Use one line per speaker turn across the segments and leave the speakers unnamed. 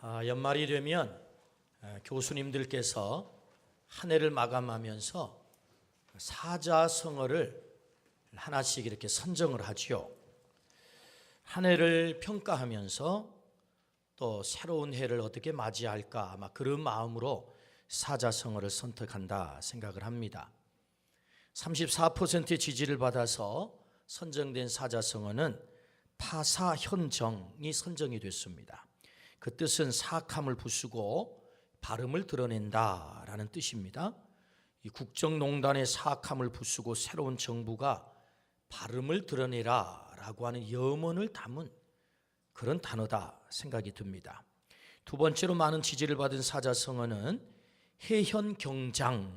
연말이 되면 교수님들께서 한 해를 마감하면서 사자성어를 하나씩 이렇게 선정을 하죠. 한 해를 평가하면서 또 새로운 해를 어떻게 맞이할까, 아마 그런 마음으로 사자성어를 선택한다 생각을 합니다. 34%의 지지를 받아서 선정된 사자성어는 파사현정이 선정이 됐습니다. 그 뜻은 사악함을 부수고 발음을 드러낸다라는 뜻입니다. 이 국정농단의 사악함을 부수고 새로운 정부가 발음을 드러내라라고 하는 염원을 담은 그런 단어다 생각이 듭니다. 두 번째로 많은 지지를 받은 사자성어는 해현경장이라는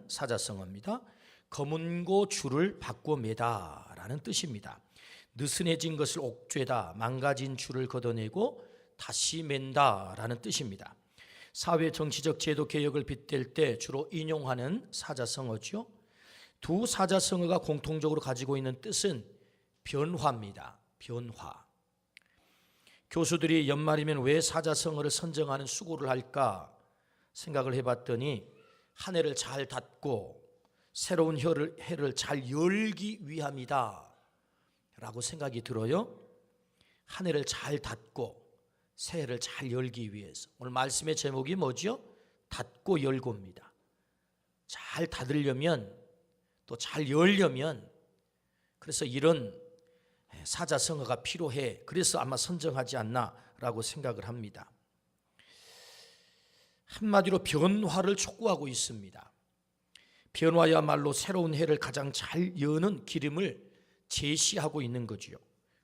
사자성어입니다. 검은고 줄을 바꿔 매다라는 뜻입니다. 느슨해진 것을 옥죄다, 망가진 줄을 걷어내고 다시 맨다라는 뜻입니다. 사회 정치적 제도 개혁을 빗댈 때 주로 인용하는 사자성어죠. 두 사자성어가 공통적으로 가지고 있는 뜻은 변화입니다. 변화. 교수들이 연말이면 왜 사자성어를 선정하는 수고를 할까 생각을 해봤더니 한 해를 잘 닫고 새로운 해를 잘 열기 위함이다 라고 생각이 들어요. 한 해를 잘 닫고 새해를 잘 열기 위해서. 오늘 말씀의 제목이 뭐죠? 닫고 열고입니다. 잘 닫으려면 또 잘 열려면, 그래서 이런 사자성어가 필요해. 그래서 아마 선정하지 않나라고 생각을 합니다. 한마디로 변화를 촉구하고 있습니다. 변화야말로 새로운 해를 가장 잘 여는 기름을 제시하고 있는 거지요.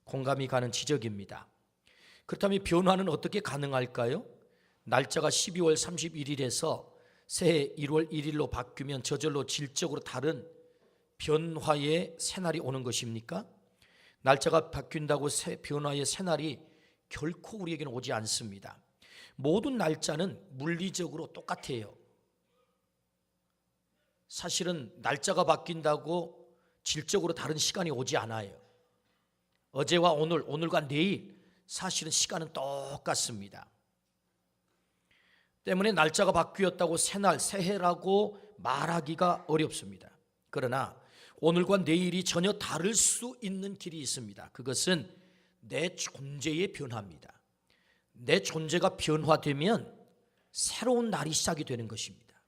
공감이 가는 지적입니다. 그렇다면 변화는 어떻게 가능할까요? 날짜가 12월 31일에서 새해 1월 1일로 바뀌면 저절로 질적으로 다른 변화의 새날이 오는 것입니까? 날짜가 바뀐다고 변화의 새날이 결코 우리에게는 오지 않습니다. 모든 날짜는 물리적으로 똑같아요. 사실은 날짜가 바뀐다고 질적으로 다른 시간이 오지 않아요. 어제와 오늘, 오늘과 내일, 사실은 시간은 똑같습니다. 때문에 날짜가 바뀌었다고 새날, 새해라고 말하기가 어렵습니다. 그러나 오늘과 내일이 전혀 다를 수 있는 길이 있습니다. 그것은 내 존재의 변화입니다. 내 존재가 변화되면 새로운 날이 시작이 되는 것입니다.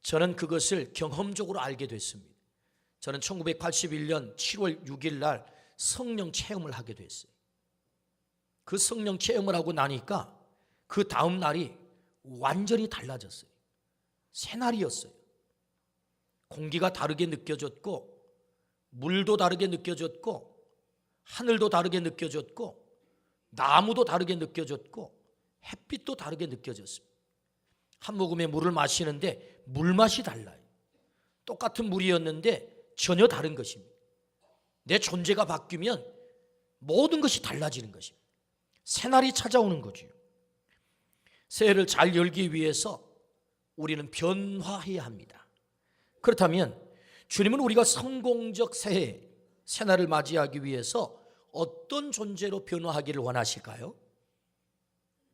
저는 그것을 경험적으로 알게 됐습니다. 저는 1981년 7월 6일 날 성령 체험을 하게 됐어요. 그 성령 체험을 하고 나니까 그 다음 날이 완전히 달라졌어요. 새날이었어요. 공기가 다르게 느껴졌고, 물도 다르게 느껴졌고, 하늘도 다르게 느껴졌고, 나무도 다르게 느껴졌고, 햇빛도 다르게 느껴졌습니다. 한 모금의 물을 마시는데 물맛이 달라요. 똑같은 물이었는데 전혀 다른 것입니다. 내 존재가 바뀌면 모든 것이 달라지는 것입니다. 새날이 찾아오는 거죠. 새해를 잘 열기 위해서 우리는 변화해야 합니다. 그렇다면 주님은 우리가 성공적 새날을 맞이하기 위해서 어떤 존재로 변화하기를 원하실까요?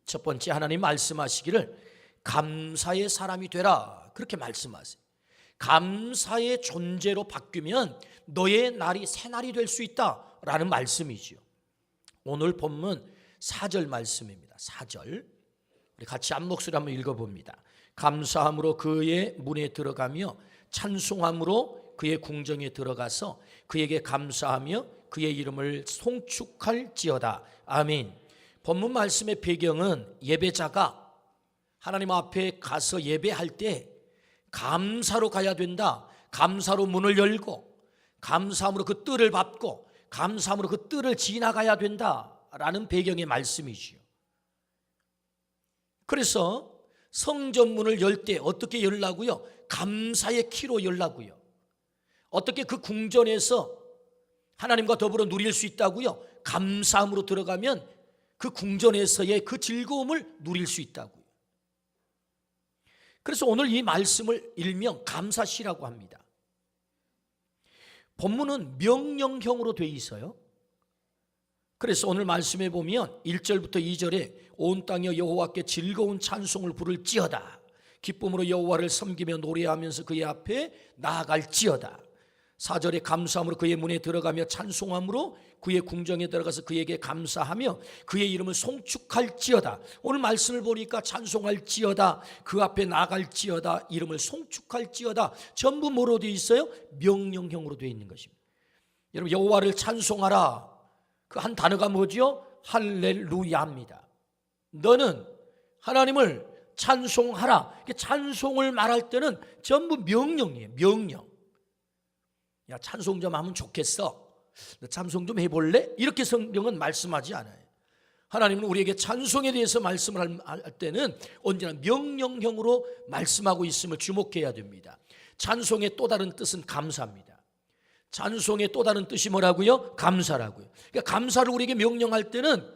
첫 번째, 하나님 말씀하시기를 감사의 사람이 되라, 그렇게 말씀하세요. 감사의 존재로 바뀌면 너의 날이 새날이 될 수 있다라는 말씀이지요. 오늘 본문 4절 말씀입니다. 4절 우리 같이 한 목소리 한번 읽어봅니다. 감사함으로 그의 문에 들어가며 찬송함으로 그의 궁정에 들어가서 그에게 감사하며 그의 이름을 송축할지어다. 아멘. 본문 말씀의 배경은 예배자가 하나님 앞에 가서 예배할 때 감사로 가야 된다, 감사로 문을 열고 감사함으로 그 뜰을 밟고 감사함으로 그 뜰을 지나가야 된다라는 배경의 말씀이지요. 그래서 성전문을 열 때 어떻게 열라고요? 감사의 키로 열라고요. 어떻게 그 궁전에서 하나님과 더불어 누릴 수 있다고요? 감사함으로 들어가면 그 궁전에서의 그 즐거움을 누릴 수 있다고요. 그래서 오늘 이 말씀을 일명 감사시라고 합니다. 본문은 명령형으로 되어 있어요. 그래서 오늘 말씀해 보면 1절부터 2절에 온 땅이 여호와께 즐거운 찬송을 부를지어다. 기쁨으로 여호와를 섬기며 노래하면서 그의 앞에 나아갈지어다. 4절에 감사함으로 그의 문에 들어가며 찬송함으로 그의 궁정에 들어가서 그에게 감사하며 그의 이름을 송축할지어다. 오늘 말씀을 보니까 찬송할지어다, 그 앞에 나갈지어다, 이름을 송축할지어다, 전부 뭐로 되어 있어요? 명령형으로 되어 있는 것입니다. 여러분, 여호와를 찬송하라, 그 한 단어가 뭐죠? 할렐루야입니다. 너는 하나님을 찬송하라. 찬송을 말할 때는 전부 명령이에요. 명령. 야, 찬송 좀 하면 좋겠어, 너 찬송 좀 해볼래? 이렇게 성경은 말씀하지 않아요. 하나님은 우리에게 찬송에 대해서 말씀을 할 때는 언제나 명령형으로 말씀하고 있음을 주목해야 됩니다. 찬송의 또 다른 뜻은 감사입니다. 찬송의 또 다른 뜻이 뭐라고요? 감사라고요. 그러니까 감사를 우리에게 명령할 때는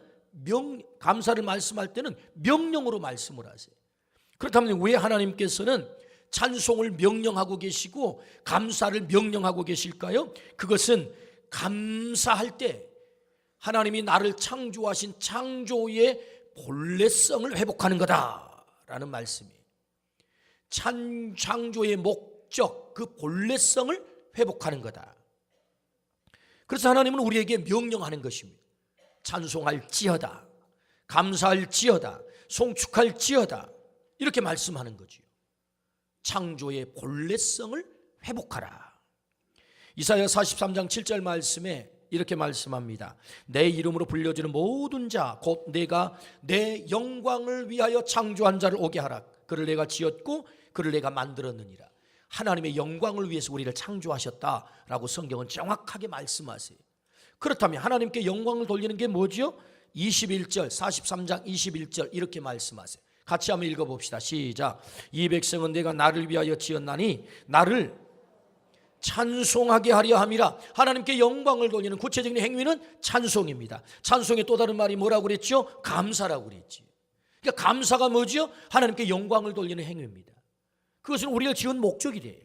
감사를 말씀할 때는 명령으로 말씀을 하세요. 그렇다면 왜 하나님께서는 찬송을 명령하고 계시고 감사를 명령하고 계실까요? 그것은 감사할 때 하나님이 나를 창조하신 창조의 본래성을 회복하는 거다라는 말씀이에요. 창조의 목적, 그 본래성을 회복하는 거다. 그래서 하나님은 우리에게 명령하는 것입니다. 찬송할지어다, 감사할지어다, 송축할지어다, 이렇게 말씀하는 거죠. 창조의 본래성을 회복하라. 이사야 43장 7절 말씀에 이렇게 말씀합니다. 내 이름으로 불려지는 모든 자 곧 내가 내 영광을 위하여 창조한 자를 오게 하라. 그를 내가 지었고 그를 내가 만들었느니라. 하나님의 영광을 위해서 우리를 창조하셨다라고 성경은 정확하게 말씀하세요. 그렇다면 하나님께 영광을 돌리는 게 뭐죠? 21절, 43장 21절 이렇게 말씀하세요. 같이 한번 읽어봅시다. 시작. 이 백성은 내가 나를 위하여 지었나니 나를 찬송하게 하려 함이라. 하나님께 영광을 돌리는 구체적인 행위는 찬송입니다. 찬송의 또 다른 말이 뭐라고 그랬죠? 감사라고 그랬지. 그러니까 감사가 뭐죠? 하나님께 영광을 돌리는 행위입니다. 그것은 우리가 지은 목적이래요.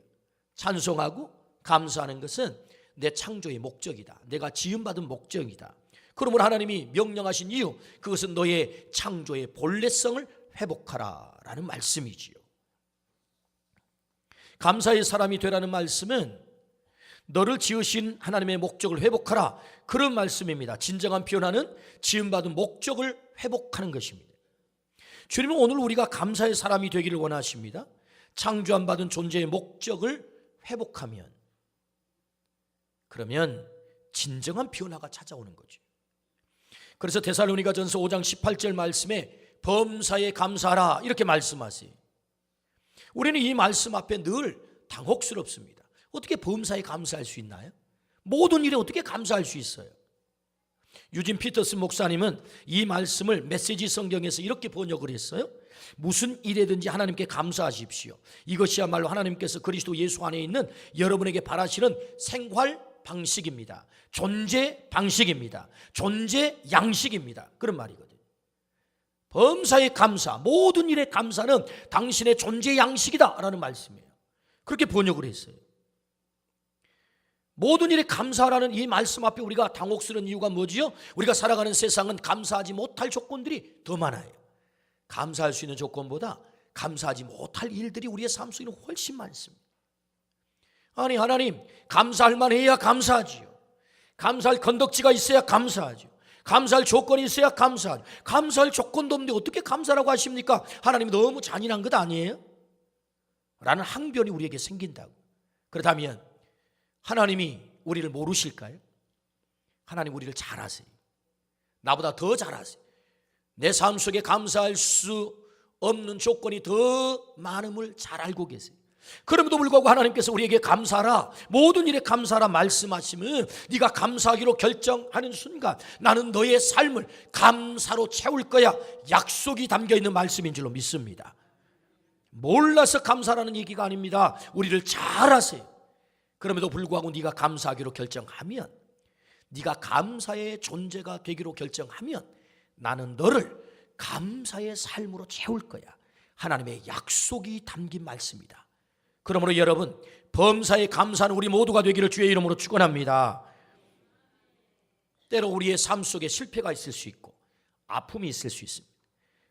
찬송하고 감사하는 것은 내 창조의 목적이다. 내가 지음받은 목적이다. 그러므로 하나님이 명령하신 이유, 그것은 너의 창조의 본래성을 회복하라라는 말씀이지요. 감사의 사람이 되라는 말씀은 너를 지으신 하나님의 목적을 회복하라, 그런 말씀입니다. 진정한 표현하는 지음받은 목적을 회복하는 것입니다. 주님은 오늘 우리가 감사의 사람이 되기를 원하십니다. 창조한 받은 존재의 목적을 회복하면, 그러면 진정한 변화가 찾아오는 거죠. 그래서 데살로니가전서 5장 18절 말씀에 범사에 감사하라 이렇게 말씀하세요. 우리는 이 말씀 앞에 늘 당혹스럽습니다. 어떻게 범사에 감사할 수 있나요? 모든 일에 어떻게 감사할 수 있어요? 유진 피터슨 목사님은 이 말씀을 메시지 성경에서 이렇게 번역을 했어요. 무슨 일에든지 하나님께 감사하십시오. 이것이야말로 하나님께서 그리스도 예수 안에 있는 여러분에게 바라시는 생활 방식입니다. 존재 방식입니다. 존재 양식입니다. 그런 말이거든요. 범사에 감사, 모든 일에 감사는 당신의 존재 양식이다라는 말씀이에요. 그렇게 번역을 했어요. 모든 일에 감사라는 이 말씀 앞에 우리가 당혹스러운 이유가 뭐지요? 우리가 살아가는 세상은 감사하지 못할 조건들이 더 많아요. 감사할 수 있는 조건보다 감사하지 못할 일들이 우리의 삶 속에는 훨씬 많습니다. 아니, 하나님, 감사할 만해야 감사하지요. 감사할 건덕지가 있어야 감사하죠. 감사할 조건이 있어야 감사하죠. 감사할 조건도 없는데 어떻게 감사라고 하십니까? 하나님이 너무 잔인한 것 아니에요? 라는 항변이 우리에게 생긴다고. 그렇다면 하나님이 우리를 모르실까요? 하나님 우리를 잘 아세요. 나보다 더 잘 아세요. 내 삶 속에 감사할 수 없는 조건이 더 많음을 잘 알고 계세요. 그럼에도 불구하고 하나님께서 우리에게 감사하라, 모든 일에 감사하라 말씀하시면 네가 감사하기로 결정하는 순간 나는 너의 삶을 감사로 채울 거야, 약속이 담겨있는 말씀인 줄로 믿습니다. 몰라서 감사라는 얘기가 아닙니다. 우리를 잘 아세요. 그럼에도 불구하고 네가 감사하기로 결정하면, 네가 감사의 존재가 되기로 결정하면 나는 너를 감사의 삶으로 채울 거야. 하나님의 약속이 담긴 말씀이다. 그러므로 여러분, 범사에 감사하는 우리 모두가 되기를 주의 이름으로 축원합니다. 때로 우리의 삶 속에 실패가 있을 수 있고 아픔이 있을 수 있습니다.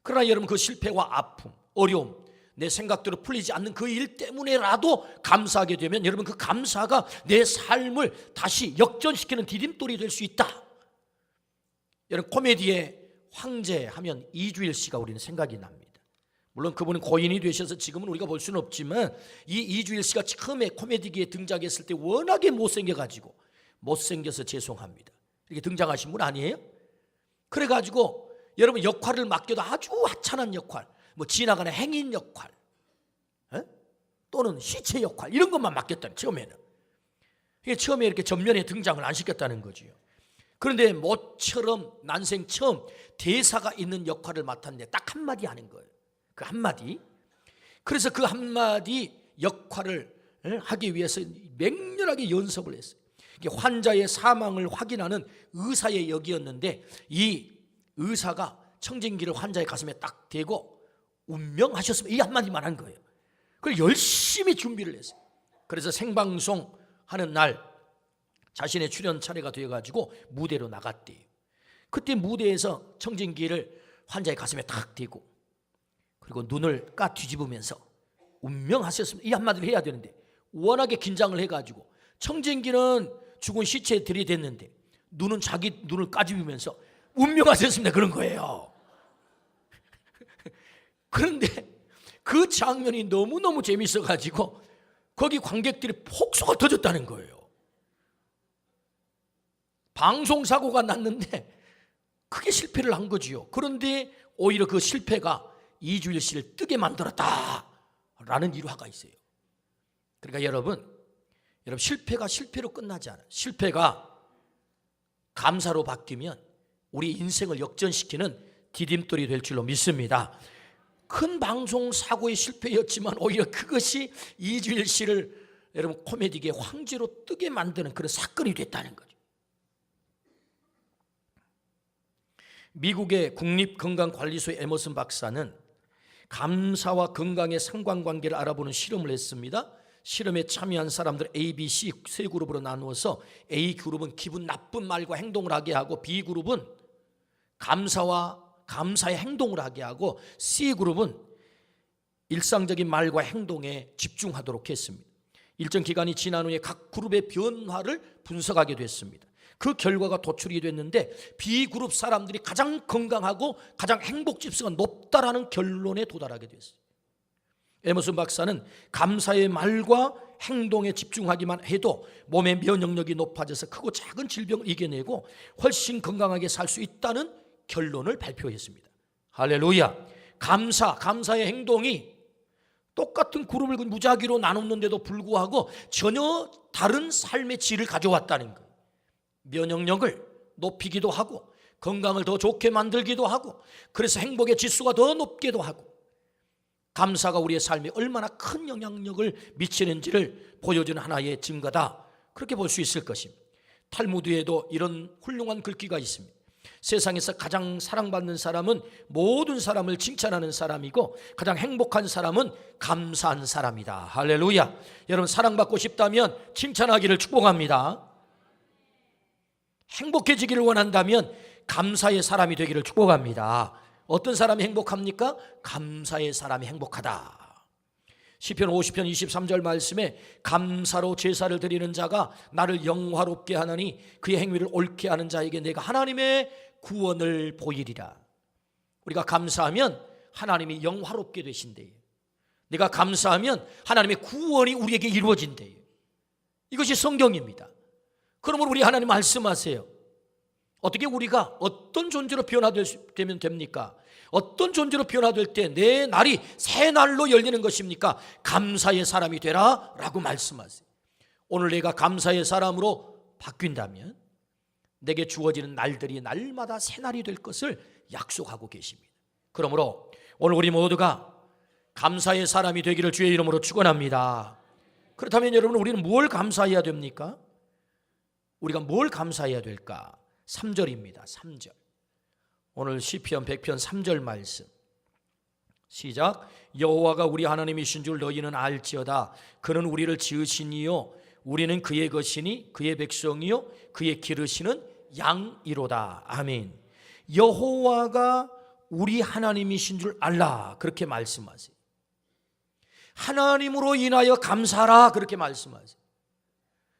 그러나 여러분, 그 실패와 아픔, 어려움, 내 생각대로 풀리지 않는 그 일 때문에라도 감사하게 되면 여러분, 그 감사가 내 삶을 다시 역전시키는 디딤돌이 될 수 있다. 여러분, 코미디의 황제 하면 이주일 씨가 우리는 생각이 납니다. 물론 그분은 고인이 되셔서 지금은 우리가 볼 수는 없지만, 이 이주일 씨가 처음에 코미디계에 등장했을 때 워낙에 못생겨가지고, 못생겨서 죄송합니다, 이렇게 등장하신 분 아니에요? 그래가지고 여러분, 역할을 맡겨도 아주 하찮은 역할, 뭐 지나가는 행인 역할, 또는 시체 역할, 이런 것만 맡겼다는, 처음에는. 이게 처음에 이렇게 전면에 등장을 안 시켰다는 거죠. 그런데 모처럼 난생 처음 대사가 있는 역할을 맡았는데 딱 한마디 하는 거예요. 그 한마디. 그래서 그 한마디 역할을 하기 위해서 맹렬하게 연습을 했어요. 환자의 사망을 확인하는 의사의 역이었는데, 이 의사가 청진기를 환자의 가슴에 딱 대고 운명하셨으면, 이 한마디만 한 거예요. 그걸 열심히 준비를 했어요. 그래서 생방송 하는 날 자신의 출연 차례가 되어가지고 무대로 나갔대요. 그때 무대에서 청진기를 환자의 가슴에 딱 대고, 그리고 눈을 까 뒤집으면서 운명하셨으면, 이 한마디를 해야 되는데 워낙에 긴장을 해가지고 청진기는 죽은 시체에 들이댔는데 눈은 자기 눈을 까집으면서 운명하셨습니다, 그런 거예요. 그런데 그 장면이 너무너무 재밌어가지고 거기 관객들이 폭소가 터졌다는 거예요. 방송사고가 났는데 크게 실패를 한 거지요. 그런데 오히려 그 실패가 이주일 씨를 뜨게 만들었다라는 일화가 있어요. 그러니까 여러분, 실패가 실패로 끝나지 않아요. 실패가 감사로 바뀌면 우리 인생을 역전시키는 디딤돌이 될 줄로 믿습니다. 큰 방송 사고의 실패였지만 오히려 그것이 이주일 씨를 여러분 코미디계의 황제로 뜨게 만드는 그런 사건이 됐다는 거죠. 미국의 국립건강관리소의 에머슨 박사는 감사와 건강의 상관관계를 알아보는 실험을 했습니다. 실험에 참여한 사람들 A, B, C 세 그룹으로 나누어서 A 그룹은 기분 나쁜 말과 행동을 하게 하고, B 그룹은 감사의 행동을 하게 하고, C 그룹은 일상적인 말과 행동에 집중하도록 했습니다. 일정 기간이 지난 후에 각 그룹의 변화를 분석하게 됐습니다. 그 결과가 도출이 됐는데 B그룹 사람들이 가장 건강하고 가장 행복 지수가 높다라는 결론에 도달하게 됐어요. 에머슨 박사는 감사의 말과 행동에 집중하기만 해도 몸의 면역력이 높아져서 크고 작은 질병을 이겨내고 훨씬 건강하게 살 수 있다는 결론을 발표했습니다. 할렐루야. 감사의 행동이 똑같은 그룹을 무작위로 나눴는데도 불구하고 전혀 다른 삶의 질을 가져왔다는 거예요. 면역력을 높이기도 하고 건강을 더 좋게 만들기도 하고, 그래서 행복의 지수가 더 높기도 하고, 감사가 우리의 삶에 얼마나 큰 영향력을 미치는지를 보여주는 하나의 증거다, 그렇게 볼 수 있을 것입니다. 탈무드에도 이런 훌륭한 글귀가 있습니다. 세상에서 가장 사랑받는 사람은 모든 사람을 칭찬하는 사람이고, 가장 행복한 사람은 감사한 사람이다. 할렐루야. 여러분, 사랑받고 싶다면 칭찬하기를 축복합니다. 행복해지기를 원한다면 감사의 사람이 되기를 축복합니다. 어떤 사람이 행복합니까? 감사의 사람이 행복하다. 시편 50편 23절 말씀에 감사로 제사를 드리는 자가 나를 영화롭게 하나니 그의 행위를 옳게 하는 자에게 내가 하나님의 구원을 보이리라. 우리가 감사하면 하나님이 영화롭게 되신대요. 내가 감사하면 하나님의 구원이 우리에게 이루어진대요. 이것이 성경입니다. 그러면 우리 하나님 말씀하세요. 어떻게 우리가 어떤 존재로 변화되면 됩니까? 어떤 존재로 변화될 때 내 날이 새 날로 열리는 것입니까? 감사의 사람이 되라 라고 말씀하세요. 오늘 내가 감사의 사람으로 바뀐다면 내게 주어지는 날들이 날마다 새 날이 될 것을 약속하고 계십니다. 그러므로 오늘 우리 모두가 감사의 사람이 되기를 주의 이름으로 축원합니다. 그렇다면 여러분, 우리는 뭘 감사해야 됩니까? 우리가 뭘 감사해야 될까? 3절입니다. 3절. 오늘 시편 100편 3절 말씀. 시작. 여호와가 우리 하나님이신 줄 너희는 알지어다. 그는 우리를 지으시니요 우리는 그의 것이니 그의 백성이요 그의 기르시는 양이로다. 아멘. 여호와가 우리 하나님이신 줄 알라. 그렇게 말씀하세요. 하나님으로 인하여 감사하라. 그렇게 말씀하세요.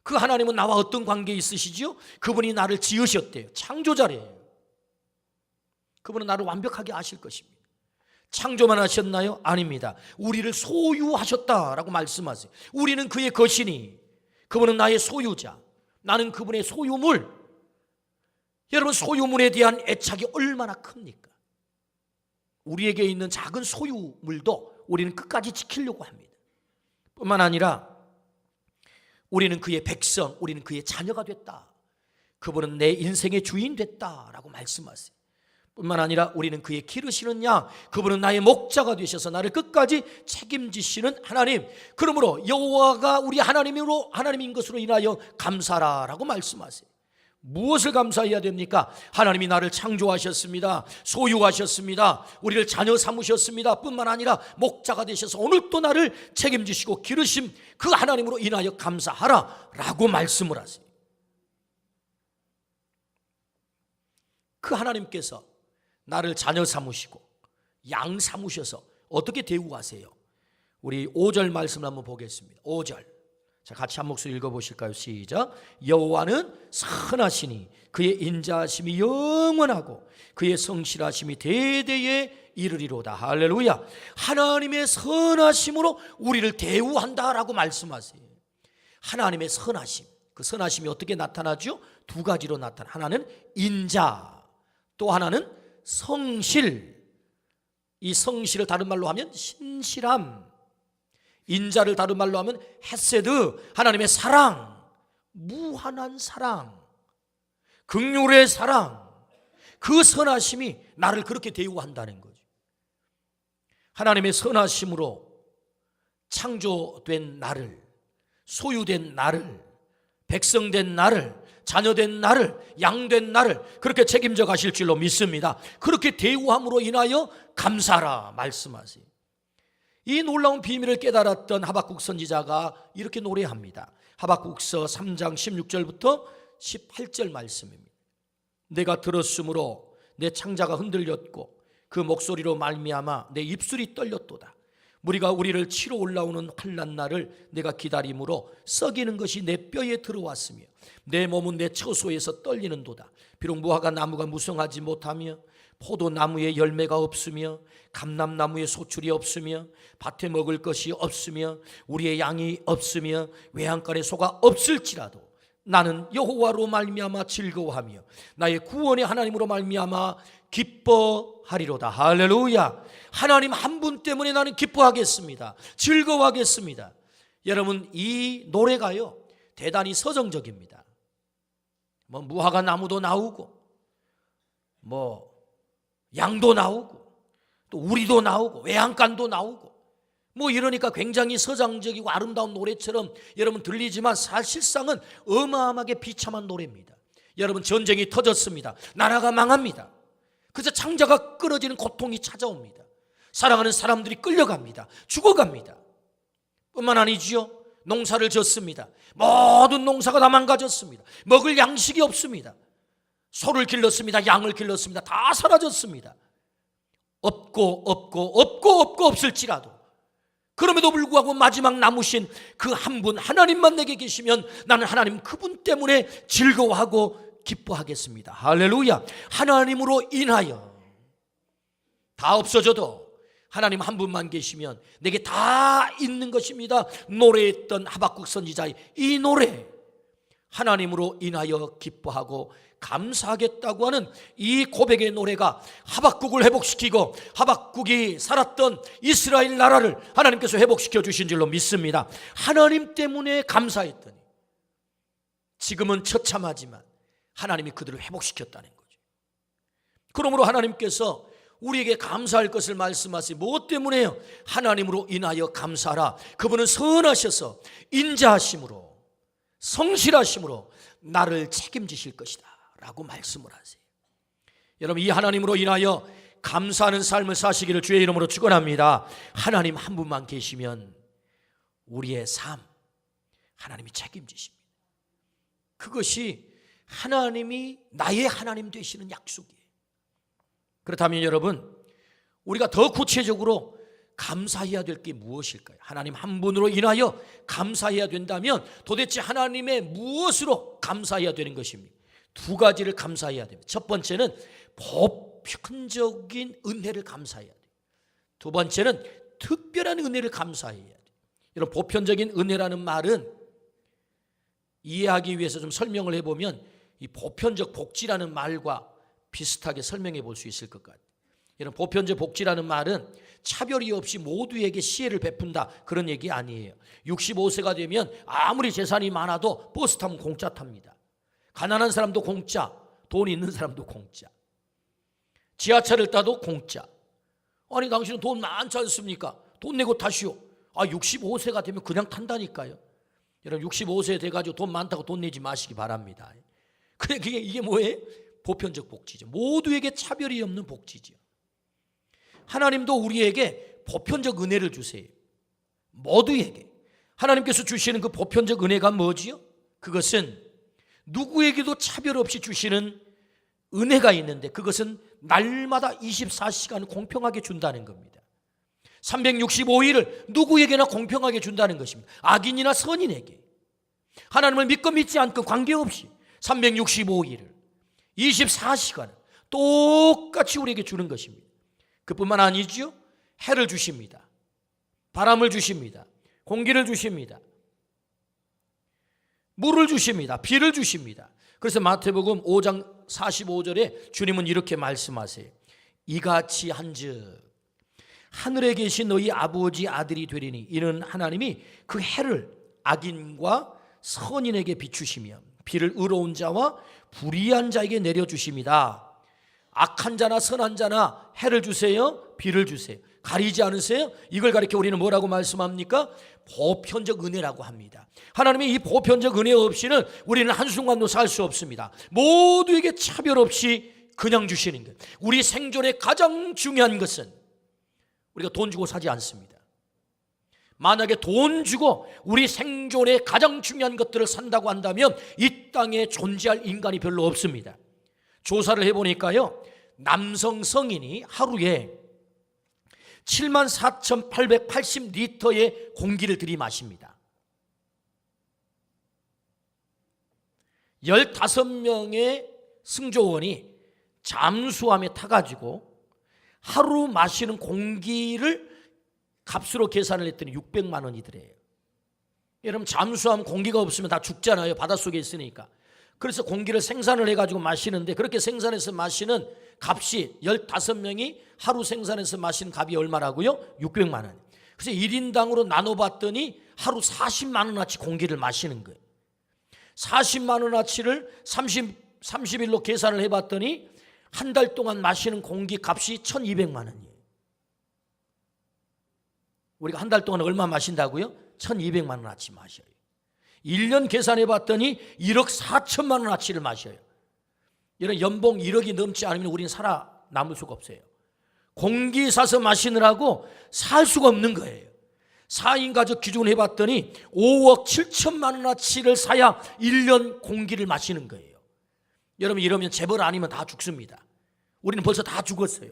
그 하나님은 나와 어떤 관계 있으시지요? 그분이 나를 지으셨대요. 창조자래요. 그분은 나를 완벽하게 아실 것입니다. 창조만 하셨나요? 아닙니다. 우리를 소유하셨다라고 말씀하세요. 우리는 그의 것이니 그분은 나의 소유자, 나는 그분의 소유물. 여러분, 소유물에 대한 애착이 얼마나 큽니까? 우리에게 있는 작은 소유물도 우리는 끝까지 지키려고 합니다. 뿐만 아니라 우리는 그의 백성, 우리는 그의 자녀가 됐다. 그분은 내 인생의 주인 됐다라고 말씀하세요. 뿐만 아니라 우리는 그의 기르시는 양, 그분은 나의 목자가 되셔서 나를 끝까지 책임지시는 하나님. 그러므로 여호와가 우리 하나님인 것으로 인하여 감사라라고 말씀하세요. 무엇을 감사해야 됩니까? 하나님이 나를 창조하셨습니다. 소유하셨습니다. 우리를 자녀 삼으셨습니다. 뿐만 아니라 목자가 되셔서 오늘 또 나를 책임지시고 기르심 그 하나님으로 인하여 감사하라 라고 말씀을 하세요. 그 하나님께서 나를 자녀 삼으시고 양 삼으셔서 어떻게 대우하세요? 우리 5절 말씀을 한번 보겠습니다. 5절. 자, 같이 한 목소리 읽어보실까요? 시작. 여호와는 선하시니 그의 인자하심이 영원하고 그의 성실하심이 대대에 이르리로다. 할렐루야. 하나님의 선하심으로 우리를 대우한다라고 말씀하세요. 하나님의 선하심, 그 선하심이 어떻게 나타나죠? 두 가지로 나타나. 하나는 인자, 또 하나는 성실. 이 성실을 다른 말로 하면 신실함, 인자를 다른 말로 하면 헤세드, 하나님의 사랑, 무한한 사랑, 긍휼의 사랑. 그 선하심이 나를 그렇게 대우한다는 거죠. 하나님의 선하심으로 창조된 나를, 소유된 나를, 백성된 나를, 자녀된 나를, 양된 나를 그렇게 책임져 가실 줄로 믿습니다. 그렇게 대우함으로 인하여 감사하라 말씀하세요. 이 놀라운 비밀을 깨달았던 하박국 선지자가 이렇게 노래합니다. 하박국서 3장 16절부터 18절 말씀입니다. 내가 들었으므로 내 창자가 흔들렸고 그 목소리로 말미암아 내 입술이 떨렸도다. 무리가 우리를 치러 올라오는 환난 날을 내가 기다림으로 썩이는 것이 내 뼈에 들어왔으며 내 몸은 내 처소에서 떨리는도다. 비록 무화과 나무가 무성하지 못하며 포도나무에 열매가 없으며 감람나무에 소출이 없으며 밭에 먹을 것이 없으며 우리의 양이 없으며 외양간에 소가 없을지라도 나는 여호와로 말미암아 즐거워하며 나의 구원의 하나님으로 말미암아 기뻐하리로다. 할렐루야. 하나님 한 분 때문에 나는 기뻐하겠습니다. 즐거워하겠습니다. 여러분, 이 노래가요 대단히 서정적입니다. 뭐 무화과 나무도 나오고 뭐 양도 나오고 또 우리도 나오고 외양간도 나오고 뭐 이러니까 굉장히 서정적이고 아름다운 노래처럼 여러분 들리지만 사실상은 어마어마하게 비참한 노래입니다. 여러분, 전쟁이 터졌습니다. 나라가 망합니다. 그래서 창자가 끊어지는 고통이 찾아옵니다. 사랑하는 사람들이 끌려갑니다. 죽어갑니다. 뿐만 아니지요, 농사를 졌습니다. 모든 농사가 다 망가졌습니다. 먹을 양식이 없습니다. 소를 길렀습니다. 양을 길렀습니다. 다 사라졌습니다. 없고 없을지라도 그럼에도 불구하고 마지막 남으신 그 한 분 하나님만 내게 계시면 나는 하나님 그분 때문에 즐거워하고 기뻐하겠습니다. 할렐루야. 하나님으로 인하여 다 없어져도 하나님 한 분만 계시면 내게 다 있는 것입니다. 노래했던 하박국 선지자의 이 노래, 하나님으로 인하여 기뻐하고 감사하겠다고 하는 이 고백의 노래가 하박국을 회복시키고 하박국이 살았던 이스라엘 나라를 하나님께서 회복시켜 주신 줄로 믿습니다. 하나님 때문에 감사했더니 지금은 처참하지만 하나님이 그들을 회복시켰다는 거죠. 그러므로 하나님께서 우리에게 감사할 것을 말씀하시. 무엇 때문에요? 하나님으로 인하여 감사하라. 그분은 선하셔서 인자하심으로 성실하심으로 나를 책임지실 것이다 라고 말씀을 하세요. 여러분, 이 하나님으로 인하여 감사하는 삶을 사시기를 주의 이름으로 축원합니다. 하나님 한 분만 계시면 우리의 삶 하나님이 책임지십니다. 그것이 하나님이 나의 하나님 되시는 약속이에요. 그렇다면 여러분, 우리가 더 구체적으로 감사해야 될 게 무엇일까요? 하나님 한 분으로 인하여 감사해야 된다면 도대체 하나님의 무엇으로 감사해야 되는 것입니까? 두 가지를 감사해야 됩니다. 첫 번째는 보편적인 은혜를 감사해야 돼요. 두 번째는 특별한 은혜를 감사해야 돼요. 이런 보편적인 은혜라는 말은 이해하기 위해서 좀 설명을 해보면 이 보편적 복지라는 말과 비슷하게 설명해 볼 수 있을 것 같아요. 이런 보편적 복지라는 말은 차별이 없이 모두에게 시혜를 베푼다, 그런 얘기 아니에요. 65세가 되면 아무리 재산이 많아도 버스 타면 공짜 탑니다. 가난한 사람도 공짜, 돈 있는 사람도 공짜. 지하철을 타도 공짜. 아니 당신은 돈 많지 않습니까? 돈 내고 타시오. 65세가 되면 그냥 탄다니까요. 여러분 65세 돼가지고 돈 많다고 돈 내지 마시기 바랍니다. 그래, 이게 뭐예요? 보편적 복지죠. 모두에게 차별이 없는 복지죠. 하나님도 우리에게 보편적 은혜를 주세요. 모두에게. 하나님께서 주시는 그 보편적 은혜가 뭐지요? 그것은 누구에게도 차별 없이 주시는 은혜가 있는데, 그것은 날마다 24시간 공평하게 준다는 겁니다. 365일을 누구에게나 공평하게 준다는 것입니다. 악인이나 선인에게. 하나님을 믿고 믿지 않고 관계없이 365일을 24시간 똑같이 우리에게 주는 것입니다. 그뿐만 아니죠. 해를 주십니다. 바람을 주십니다. 공기를 주십니다. 물을 주십니다. 비를 주십니다. 그래서 마태복음 5장 45절에 주님은 이렇게 말씀하세요. 이같이 한즉 하늘에 계신 너희 아버지 아들이 되리니 이는 하나님이 그 해를 악인과 선인에게 비추시며 비를 의로운 자와 불의한 자에게 내려주십니다. 악한 자나 선한 자나 해를 주세요, 비를 주세요. 가리지 않으세요? 이걸 가리켜 우리는 뭐라고 말씀합니까? 보편적 은혜라고 합니다. 하나님의 이 보편적 은혜 없이는 우리는 한순간도 살 수 없습니다. 모두에게 차별 없이 그냥 주시는 것. 우리 생존의 가장 중요한 것은 우리가 돈 주고 사지 않습니다. 만약에 돈 주고 우리 생존의 가장 중요한 것들을 산다고 한다면 이 땅에 존재할 인간이 별로 없습니다. 조사를 해보니까요, 남성 성인이 하루에 74,880리터의 공기를 들이마십니다. 15명의 승조원이 잠수함에 타가지고 하루 마시는 공기를 값으로 계산을 했더니 600만 원이더래요. 여러분 잠수함 공기가 없으면 다 죽잖아요. 바닷속에 있으니까. 그래서 공기를 생산을 해가지고 마시는데, 그렇게 생산해서 마시는 값이 15명이 하루 생산해서 마시는 값이 얼마라고요? 600만 원. 그래서 1인당으로 나눠봤더니 하루 40만 원어치 공기를 마시는 거예요. 40만 원어치를 30일로 계산을 해봤더니 한 달 동안 마시는 공기 값이 1200만 원이에요. 우리가 한 달 동안 얼마 마신다고요? 1200만 원어치 마셔요. 1년 계산해 봤더니 1억 4천만 원어치를 마셔요. 이런 연봉 1억이 넘지 않으면 우리는 살아남을 수가 없어요. 공기 사서 마시느라고 살 수가 없는 거예요. 4인 가족 기준 해봤더니 5억 7천만 원어치를 사야 1년 공기를 마시는 거예요. 여러분 이러면 재벌 아니면 다 죽습니다. 우리는 벌써 다 죽었어요.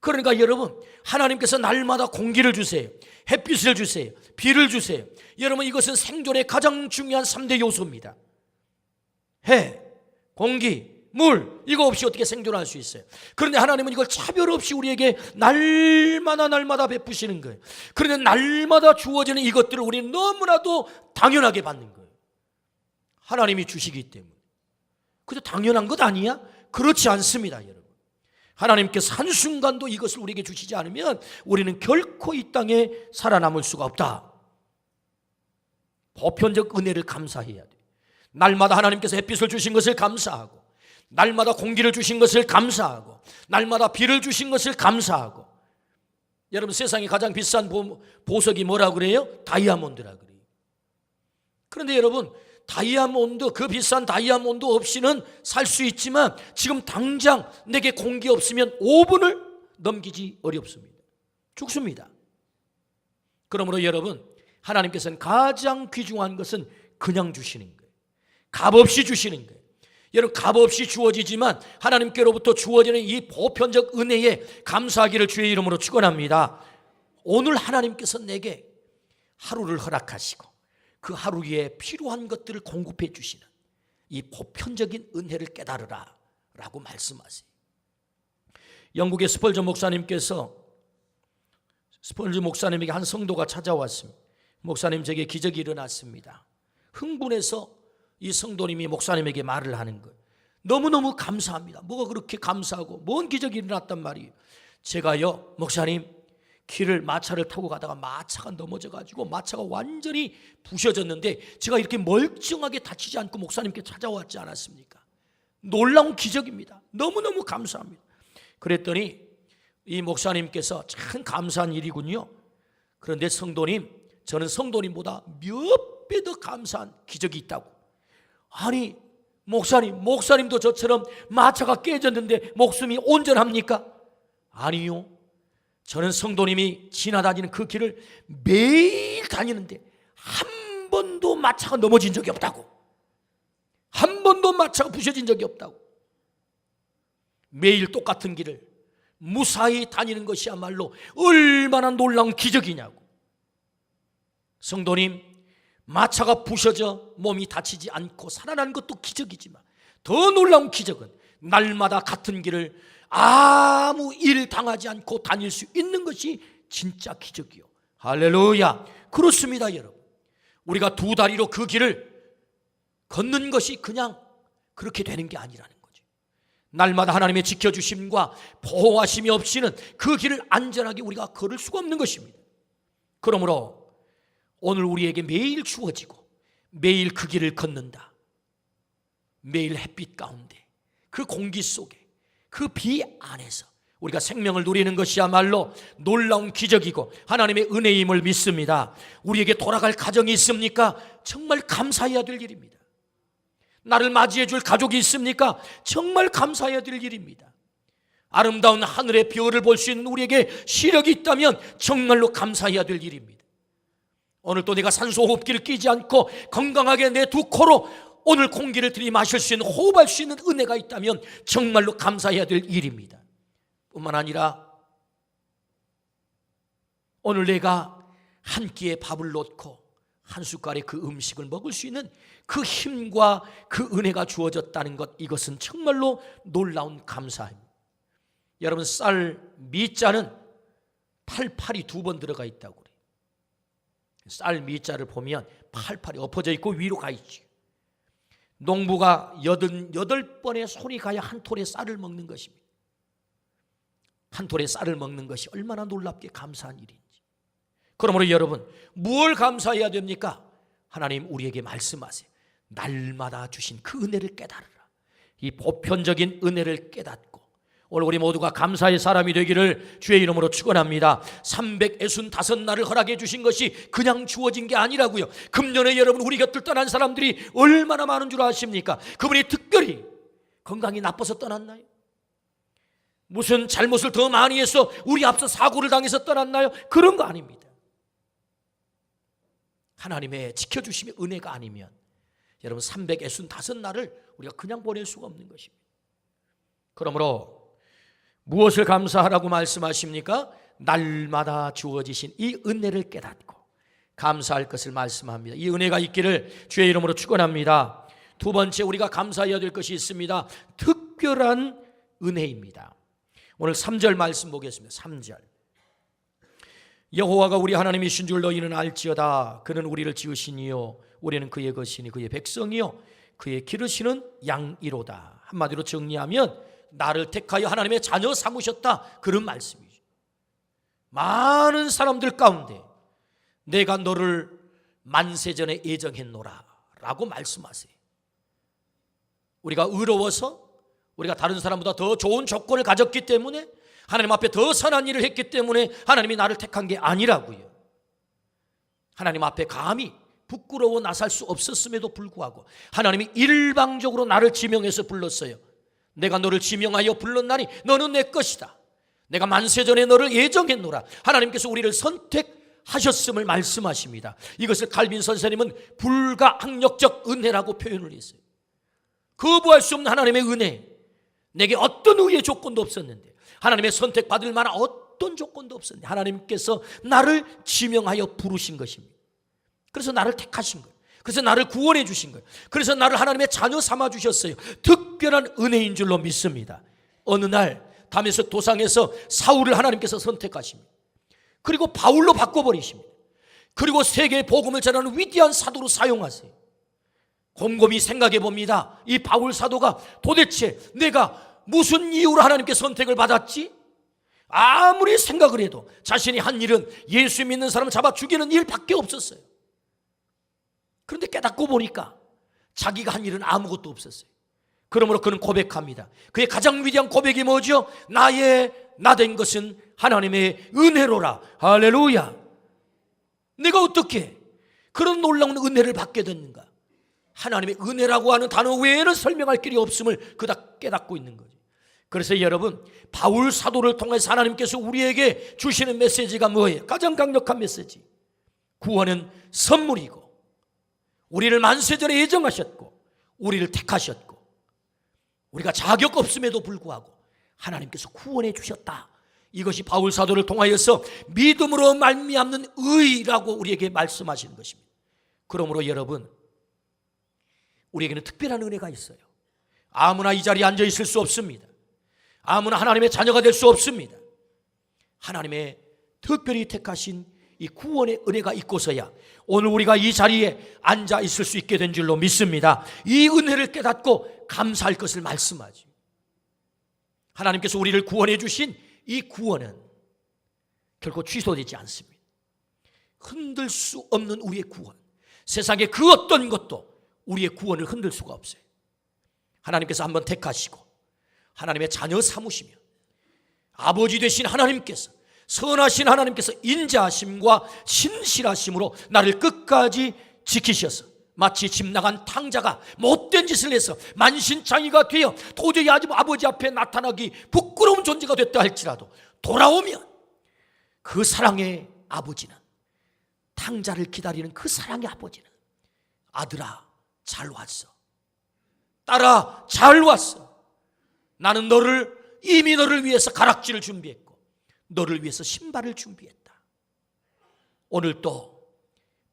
그러니까 여러분, 하나님께서 날마다 공기를 주세요. 햇빛을 주세요. 비를 주세요. 여러분 이것은 생존의 가장 중요한 3대 요소입니다. 해, 공기, 물, 이거 없이 어떻게 생존할 수 있어요? 그런데 하나님은 이걸 차별 없이 우리에게 날마다 베푸시는 거예요. 그런데 날마다 주어지는 이것들을 우리는 너무나도 당연하게 받는 거예요. 하나님이 주시기 때문에. 그저 당연한 것 아니야? 그렇지 않습니다, 여러분. 하나님께서 한순간도 이것을 우리에게 주시지 않으면 우리는 결코 이 땅에 살아남을 수가 없다. 보편적 은혜를 감사해야 돼. 날마다 하나님께서 햇빛을 주신 것을 감사하고, 날마다 공기를 주신 것을 감사하고, 날마다 비를 주신 것을 감사하고. 여러분 세상에 가장 비싼 보석이 뭐라고 그래요? 다이아몬드라고 그래요. 그런데 여러분 다이아몬드, 그 비싼 다이아몬드 없이는 살 수 있지만 지금 당장 내게 공기 없으면 5분을 넘기지 어렵습니다. 죽습니다. 그러므로 여러분, 하나님께서는 가장 귀중한 것은 그냥 주시는 거예요. 값없이 주시는 거예요. 여러분, 값없이 주어지지만 하나님께로부터 주어지는 이 보편적 은혜에 감사하기를 주의 이름으로 축원합니다. 오늘 하나님께서 내게 하루를 허락하시고 그 하루 위에 필요한 것들을 공급해 주시는 이 보편적인 은혜를 깨달으라 라고 말씀하세요. 영국의 스펄전 목사님에게 한 성도가 찾아왔습니다. 목사님, 제게 기적이 일어났습니다. 흥분해서 이 성도님이 목사님에게 말을 하는 거예요. 너무너무 감사합니다. 뭐가 그렇게 감사하고 뭔 기적이 일어났단 말이에요. 제가요, 목사님, 길을 마차를 타고 가다가 마차가 넘어져가지고 마차가 완전히 부셔졌는데 제가 이렇게 멀쩡하게 다치지 않고 목사님께 찾아왔지 않았습니까? 놀라운 기적입니다. 너무너무 감사합니다. 그랬더니 이 목사님께서 참 감사한 일이군요. 그런데 성도님, 저는 성도님보다 몇 배 더 감사한 기적이 있다고. 아니, 목사님도 저처럼 마차가 깨졌는데 목숨이 온전합니까? 아니요. 저는 성도님이 지나다니는 그 길을 매일 다니는데 한 번도 마차가 넘어진 적이 없다고. 한 번도 마차가 부셔진 적이 없다고. 매일 똑같은 길을 무사히 다니는 것이야말로 얼마나 놀라운 기적이냐고. 성도님, 마차가 부셔져 몸이 다치지 않고 살아난 것도 기적이지만 더 놀라운 기적은 날마다 같은 길을 아무 일 당하지 않고 다닐 수 있는 것이 진짜 기적이요. 할렐루야. 그렇습니다, 여러분. 우리가 두 다리로 그 길을 걷는 것이 그냥 그렇게 되는 게 아니라는 거죠. 날마다 하나님의 지켜주심과 보호하심이 없이는 그 길을 안전하게 우리가 걸을 수가 없는 것입니다. 그러므로 오늘 우리에게 매일 주어지고 매일 그 길을 걷는다. 매일 햇빛 가운데 그 공기 속에 그 비 안에서 우리가 생명을 누리는 것이야말로 놀라운 기적이고 하나님의 은혜임을 믿습니다. 우리에게 돌아갈 가정이 있습니까? 정말 감사해야 될 일입니다. 나를 맞이해 줄 가족이 있습니까? 정말 감사해야 될 일입니다. 아름다운 하늘의 별을 볼 수 있는 우리에게 시력이 있다면 정말로 감사해야 될 일입니다. 오늘 또 내가 산소호흡기를 끼지 않고 건강하게 내 두 코로 오늘 공기를 들이마실 수 있는, 호흡할 수 있는 은혜가 있다면 정말로 감사해야 될 일입니다. 뿐만 아니라 오늘 내가 한 끼의 밥을 놓고 한 숟갈의 그 음식을 먹을 수 있는 그 힘과 그 은혜가 주어졌다는 것, 이것은 정말로 놀라운 감사입니다. 여러분, 쌀 미자는 팔팔이 두 번 들어가 있다고 그래요. 쌀 미자를 보면 팔팔이 엎어져 있고 위로 가 있지. 농부가 88번의 손이 가야 한 톨의 쌀을 먹는 것입니다. 한 톨의 쌀을 먹는 것이 얼마나 놀랍게 감사한 일인지. 그러므로 여러분, 무엇을 감사해야 됩니까? 하나님 우리에게 말씀하세요. 날마다 주신 그 은혜를 깨달으라. 이 보편적인 은혜를 깨닫고 오늘 우리 모두가 감사의 사람이 되기를 주의 이름으로 축원합니다. 365날을 허락해 주신 것이 그냥 주어진 게 아니라고요. 금년에 여러분 우리 곁을 떠난 사람들이 얼마나 많은 줄 아십니까? 그분이 특별히 건강이 나빠서 떠났나요? 무슨 잘못을 더 많이 해서 우리 앞서 사고를 당해서 떠났나요? 그런 거 아닙니다. 하나님의 지켜주심의 은혜가 아니면 여러분 365날을 우리가 그냥 보낼 수가 없는 것입니다. 그러므로 무엇을 감사하라고 말씀하십니까? 날마다 주어지신 이 은혜를 깨닫고 감사할 것을 말씀합니다. 이 은혜가 있기를 주의 이름으로 축원합니다. 두 번째, 우리가 감사해야 될 것이 있습니다. 특별한 은혜입니다. 오늘 3절 말씀 보겠습니다. 3절. 여호와가 우리 하나님이신 줄 너희는 알지어다. 그는 우리를 지으시니요 우리는 그의 것이니 그의 백성이요 그의 기르시는 양이로다. 한마디로 정리하면 나를 택하여 하나님의 자녀 삼으셨다, 그런 말씀이죠. 많은 사람들 가운데 내가 너를 만세전에 예정했노라 라고 말씀하세요. 우리가 의로워서 우리가 다른 사람보다 더 좋은 조건을 가졌기 때문에 하나님 앞에 더 선한 일을 했기 때문에 하나님이 나를 택한 게 아니라고요. 하나님 앞에 감히 부끄러워 나설 수 없었음에도 불구하고 하나님이 일방적으로 나를 지명해서 불렀어요. 내가 너를 지명하여 불렀나니 너는 내 것이다. 내가 만세전에 너를 예정했노라. 하나님께서 우리를 선택하셨음을 말씀하십니다. 이것을 칼빈 선생님은 불가항력적 은혜라고 표현을 했어요. 거부할 수 없는 하나님의 은혜, 내게 어떤 의의 조건도 없었는데, 하나님의 선택받을 만한 어떤 조건도 없었는데 하나님께서 나를 지명하여 부르신 것입니다. 그래서 나를 택하신 거예요. 그래서 나를 구원해 주신 거예요. 그래서 나를 하나님의 자녀 삼아 주셨어요. 특별한 은혜인 줄로 믿습니다. 어느 날 다메섹 도상에서 사울을 하나님께서 선택하십니다. 그리고 바울로 바꿔버리십니다. 그리고 세계의 복음을 전하는 위대한 사도로 사용하세요. 곰곰이 생각해 봅니다. 이 바울 사도가 도대체 내가 무슨 이유로 하나님께 선택을 받았지? 아무리 생각을 해도 자신이 한 일은 예수 믿는 사람을 잡아 죽이는 일밖에 없었어요. 그런데 깨닫고 보니까 자기가 한 일은 아무것도 없었어요. 그러므로 그는 고백합니다. 그의 가장 위대한 고백이 뭐죠? 나 된 것은 하나님의 은혜로라. 할렐루야. 내가 어떻게 그런 놀라운 은혜를 받게 됐는가? 하나님의 은혜라고 하는 단어 외에는 설명할 길이 없음을 그다 깨닫고 있는 거죠. 그래서 여러분, 바울 사도를 통해서 하나님께서 우리에게 주시는 메시지가 뭐예요? 가장 강력한 메시지. 구원은 선물이고, 우리를 만세전에 예정하셨고, 우리를 택하셨고, 우리가 자격 없음에도 불구하고 하나님께서 구원해 주셨다. 이것이 바울 사도를 통하여서 믿음으로 말미암는 의라고 우리에게 말씀하시는 것입니다. 그러므로 여러분, 우리에게는 특별한 은혜가 있어요. 아무나 이 자리에 앉아 있을 수 없습니다. 아무나 하나님의 자녀가 될 수 없습니다. 하나님의 특별히 택하신 이 구원의 은혜가 있고서야 오늘 우리가 이 자리에 앉아 있을 수 있게 된 줄로 믿습니다. 이 은혜를 깨닫고 감사할 것을 말씀하죠. 하나님께서 우리를 구원해 주신 이 구원은 결코 취소되지 않습니다. 흔들 수 없는 우리의 구원, 세상의 그 어떤 것도 우리의 구원을 흔들 수가 없어요. 하나님께서 한번 택하시고 하나님의 자녀 삼으시며 아버지 되신 하나님께서, 선하신 하나님께서 인자하심과 신실하심으로 나를 끝까지 지키셔서 마치 집 나간 탕자가 못된 짓을 해서 만신창이가 되어 도저히 아버지 앞에 나타나기 부끄러운 존재가 됐다 할지라도 돌아오면 그 사랑의 아버지는, 탕자를 기다리는 그 사랑의 아버지는, 아들아 잘 왔어, 딸아 잘 왔어, 나는 이미 너를 위해서 가락지를 준비했고 너를 위해서 신발을 준비했다. 오늘 또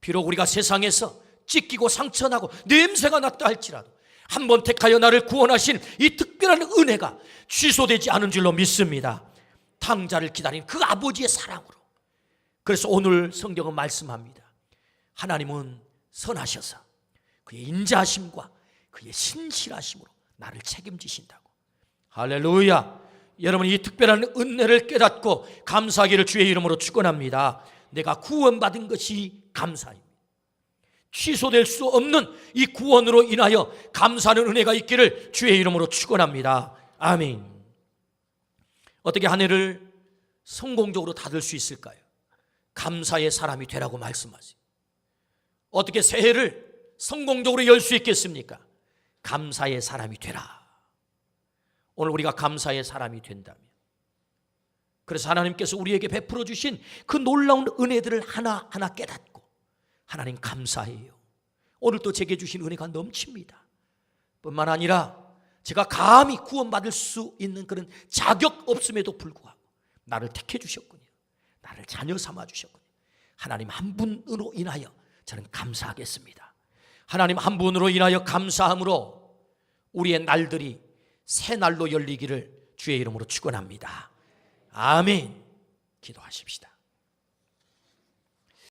비록 우리가 세상에서 찢기고 상처나고 냄새가 났다 할지라도 한번 택하여 나를 구원하신 이 특별한 은혜가 취소되지 않은 줄로 믿습니다. 탕자를 기다린 그 아버지의 사랑으로. 그래서 오늘 성경은 말씀합니다. 하나님은 선하셔서 그의 인자하심과 그의 신실하심으로 나를 책임지신다고. 할렐루야. 여러분, 이 특별한 은혜를 깨닫고 감사하기를 주의 이름으로 축원합니다. 내가 구원받은 것이 감사입니다. 취소될 수 없는 이 구원으로 인하여 감사하는 은혜가 있기를 주의 이름으로 축원합니다. 아멘. 어떻게 한 해를 성공적으로 닫을 수 있을까요? 감사의 사람이 되라고 말씀하세요. 어떻게 새해를 성공적으로 열 수 있겠습니까? 감사의 사람이 되라. 오늘 우리가 감사의 사람이 된다면, 그래서 하나님께서 우리에게 베풀어 주신 그 놀라운 은혜들을 하나하나 깨닫고 하나님 감사해요. 오늘 또 제게 주신 은혜가 넘칩니다. 뿐만 아니라 제가 감히 구원받을 수 있는 그런 자격 없음에도 불구하고 나를 택해 주셨군요. 나를 자녀 삼아 주셨군요. 하나님 한 분으로 인하여 저는 감사하겠습니다. 하나님 한 분으로 인하여 감사함으로 우리의 날들이 새 날로 열리기를 주의 이름으로 축원합니다. 아멘. 기도하십시다.